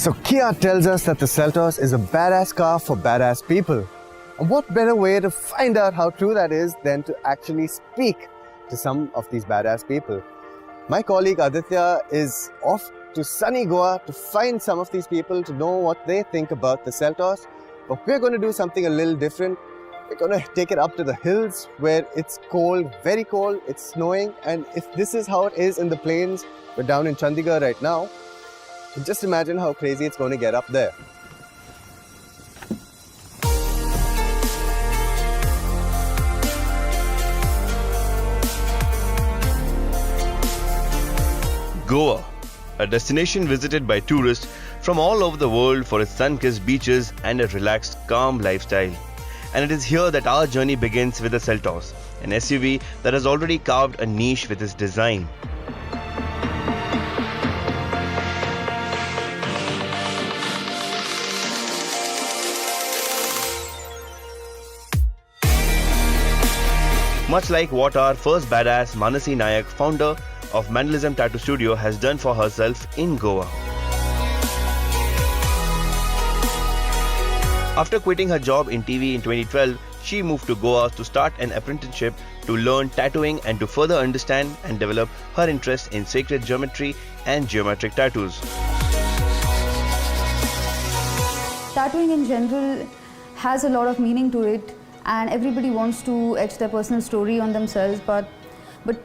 So Kia tells us that the Seltos is a badass car for badass people. And what better way to find out how true that is than to actually speak to some of these badass people. My colleague Aditya is off to sunny Goa to find some of these people to know what they think about the Seltos. But we're going to do something a little different. We're going to take it up to the hills where it's cold, very cold, it's snowing. And if this is how it is in the plains, we're down in Chandigarh right now. Just imagine how crazy it's going to get up there. Goa, a destination visited by tourists from all over the world for its sun-kissed beaches and a relaxed, calm lifestyle. And it is here that our journey begins with the Seltos, an SUV that has already carved a niche with its design. Much like what our first badass Manasi Nayak, founder of Mandalism Tattoo Studio, has done for herself in Goa. After quitting her job in TV in 2012, she moved to Goa to start an apprenticeship to learn tattooing and to further understand and develop her interest in sacred geometry and geometric tattoos. Tattooing in general has a lot of meaning to it, and everybody wants to etch their personal story on themselves, but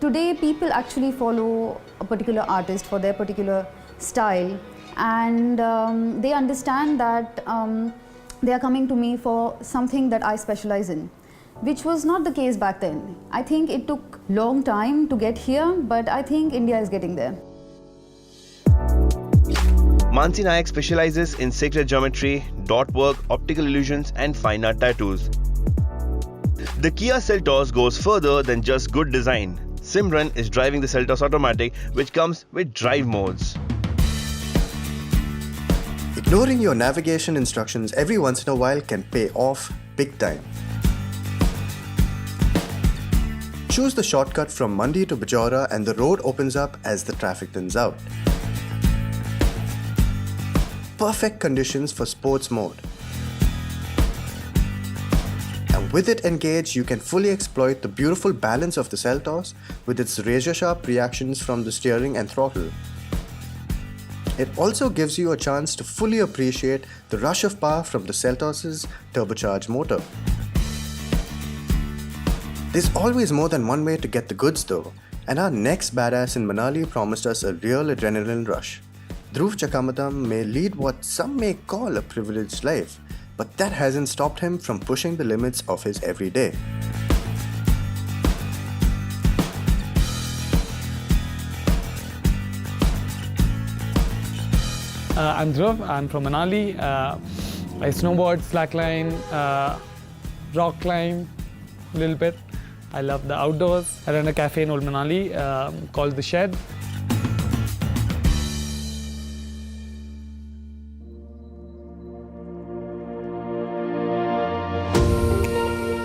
today people actually follow a particular artist for their particular style, and they understand that they are coming to me for something that I specialize in, which was not the case back then. I think it took a long time to get here, but I think India is getting there. Manasi Nayak specializes in sacred geometry, dot work, optical illusions and fine art tattoos. The Kia Seltos goes further than just good design. Simran is driving the Seltos Automatic, which comes with drive modes. Ignoring your navigation instructions every once in a while can pay off big time. Choose the shortcut from Mandi to Bajora and the road opens up as the traffic thins out. Perfect conditions for sports mode. And with it engaged, you can fully exploit the beautiful balance of the Seltos with its razor-sharp reactions from the steering and throttle. It also gives you a chance to fully appreciate the rush of power from the Seltos' turbocharged motor. There's always more than one way to get the goods though, and our next badass in Manali promised us a real adrenaline rush. Dhruv Chakamatam may lead what some may call a privileged life, but that hasn't stopped him from pushing the limits of his everyday. I'm Dhruv, I'm from Manali. I snowboard, slackline, rock climb a little bit. I love the outdoors. I run a cafe in Old Manali called The Shed.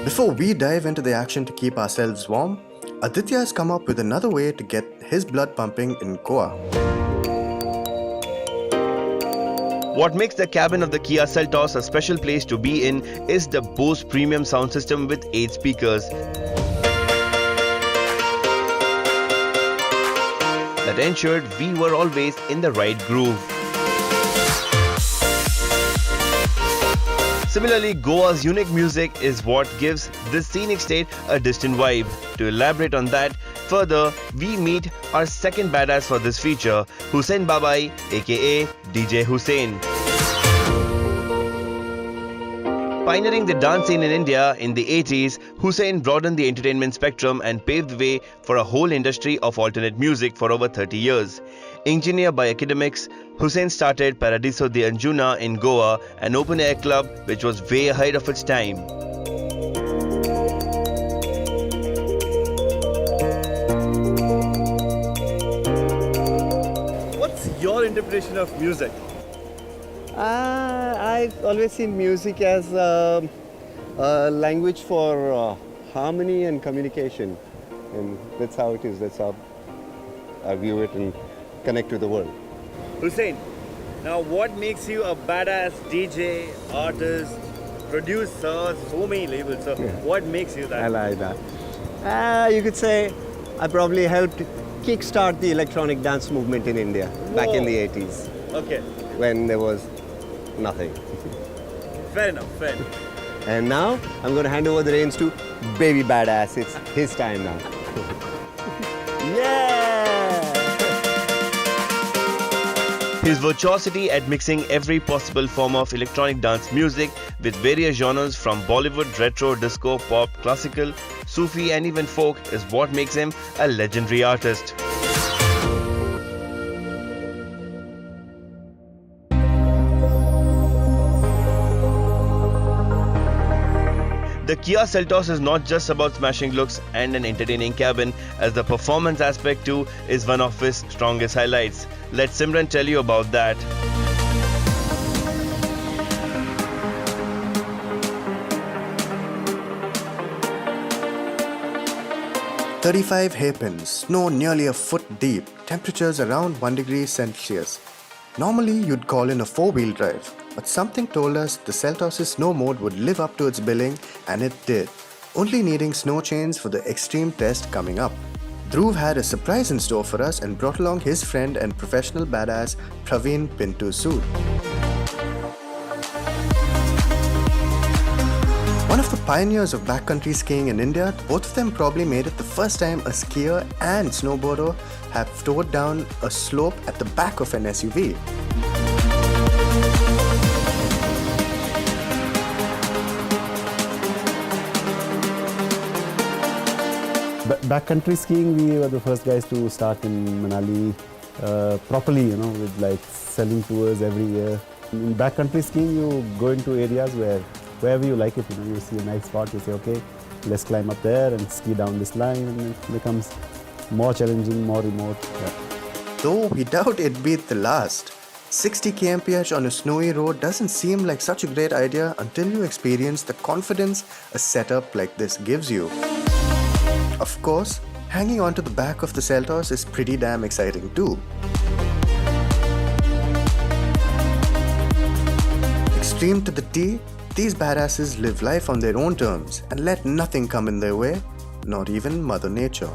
Before we dive into the action to keep ourselves warm, Aditya has come up with another way to get his blood pumping in Goa. What makes the cabin of the Kia Seltos a special place to be in is the Bose premium sound system with 8 speakers that ensured we were always in the right groove. Similarly, Goa's unique music is what gives this scenic state a distinct vibe. To elaborate on that further, we meet our second badass for this feature, Hussain Babai, aka DJ Hussain. Pioneering the dance scene in India in the 80s, Hussain broadened the entertainment spectrum and paved the way for a whole industry of alternate music for over 30 years. Engineer by academics, Hussain started Paradiso de Anjuna in Goa, an open-air club which was way ahead of its time. What's your interpretation of music? I've always seen music as a language for harmony and communication, and that's how it is. That's how I view it and connect to the world. Hussain, Now, what makes you a badass DJ, artist, producer, so many labels? So, what makes you that? I like that. You could say I probably helped kickstart the electronic dance movement in India back in the 80s Okay, when there was nothing. fair enough, fair enough. And now I'm going to hand over the reins to Baby Badass. It's his time now. Yeah! His virtuosity at mixing every possible form of electronic dance music with various genres from Bollywood, retro, disco, pop, classical, Sufi and even folk is what makes him a legendary artist. The Kia Seltos is not just about smashing looks and an entertaining cabin, as the performance aspect too is one of his strongest highlights. Let Simran tell you about that. "35 hairpins, snow nearly a foot deep, temperatures around 1 degree Celsius. Normally you'd call in a 4-wheel drive, but something told us the Seltos' snow mode would live up to its billing, and it did, only needing snow chains for the extreme test coming up. Dhruv had a surprise in store for us and brought along his friend and professional badass Praveen Pintu Sood. One of the pioneers of backcountry skiing in India, both of them probably made it the first time a skier and snowboarder have towed down a slope at the back of an SUV. Backcountry skiing, we were the first guys to start in Manali properly, you know, with like selling tours every year. In backcountry skiing, you go into areas wherever you like it, you know, you see a nice spot, you say, okay, let's climb up there and ski down this line, and it becomes more challenging, more remote. Yeah. Though we doubt it'd beat the last. 60 kmph on a snowy road doesn't seem like such a great idea until you experience the confidence a setup like this gives you. Of course, hanging onto the back of the Seltos is pretty damn exciting too. Extreme to the T, these badasses live life on their own terms and let nothing come in their way, not even Mother Nature.